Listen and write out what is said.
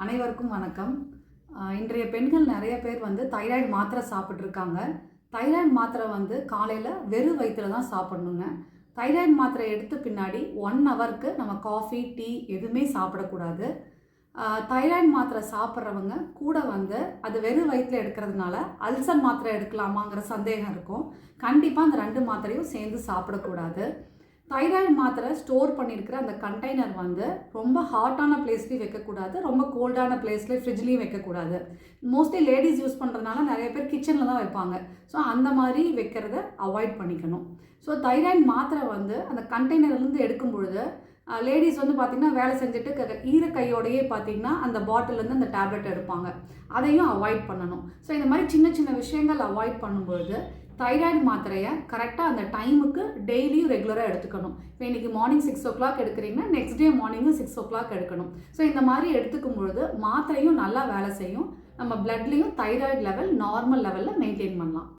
அனைவருக்கும் வணக்கம். இன்றைய பெண்கள் நிறைய பேர் வந்து தைராய்டு மாத்திரை சாப்பிட்ருக்காங்க. தைராய்டு மாத்திரை வந்து காலையில் வெறும் வயிற்றுல தான் சாப்பிடணுங்க. தைராய்டு மாத்திரை எடுத்த பின்னாடி 1 ஹவருக்கு நம்ம காஃபி, டீ எதுவுமே சாப்பிடக்கூடாது. தைராய்டு மாத்திரை சாப்பிட்றவங்க கூட வந்து அது வெறும் வயிற்றில் எடுக்கிறதுனால அல்சர் மாத்திரை எடுக்கலாமாங்கிற சந்தேகம் இருக்கும். கண்டிப்பாக அந்த 2 மாத்திரையும் சேர்ந்து சாப்பிடக்கூடாது. தைராய்டு மாத்திரை ஸ்டோர் பண்ணியிருக்கிற அந்த கண்டெய்னர் வந்து ரொம்ப ஹாட்டான பிளேஸ்லேயும் வைக்கக்கூடாது, ரொம்ப கோல்டான பிளேஸ்லேயும் ஃப்ரிட்ஜ்லேயும் வைக்கக்கூடாது. மோஸ்ட்லி லேடிஸ் யூஸ் பண்ணுறதுனால நிறைய பேர் கிச்சனில் தான் வைப்பாங்க. ஸோ அந்த மாதிரி வைக்கிறத அவாய்ட் பண்ணிக்கணும். ஸோ தைராய்டு மாத்திரை வந்து அந்த கண்டெய்னர்லேருந்து எடுக்கும் பொழுது லேடிஸ் வந்து பார்த்திங்கன்னா வேலை செஞ்சுட்டு ஈர கையோடையே பார்த்திங்கன்னா அந்த பாட்டிலேருந்து அந்த டேப்லெட் எடுப்பாங்க. அதையும் அவாய்ட் பண்ணணும். ஸோ இந்த மாதிரி சின்ன சின்ன விஷயங்கள் அவாய்ட் பண்ணும்பொழுது தைராய்டு மாத்திரையை கரெக்டாக அந்த டைமுக்கு டெய்லியும் ரெகுலராக எடுத்துக்கணும். இப்போ இன்றைக்கி மார்னிங் 6 o'clock எடுக்கிறீங்கன்னா நெக்ஸ்ட் டே மார்னிங்கும் 6 o'clock எடுக்கணும். ஸோ இந்த மாதிரி எடுத்துக்கும் பொழுது மாத்திரையும் நல்லா வேலை செய்யும். நம்ம பிளட்லேயும் தைராய்டு லெவல் நார்மல் லெவலில் மெயின்டைன் பண்ணலாம்.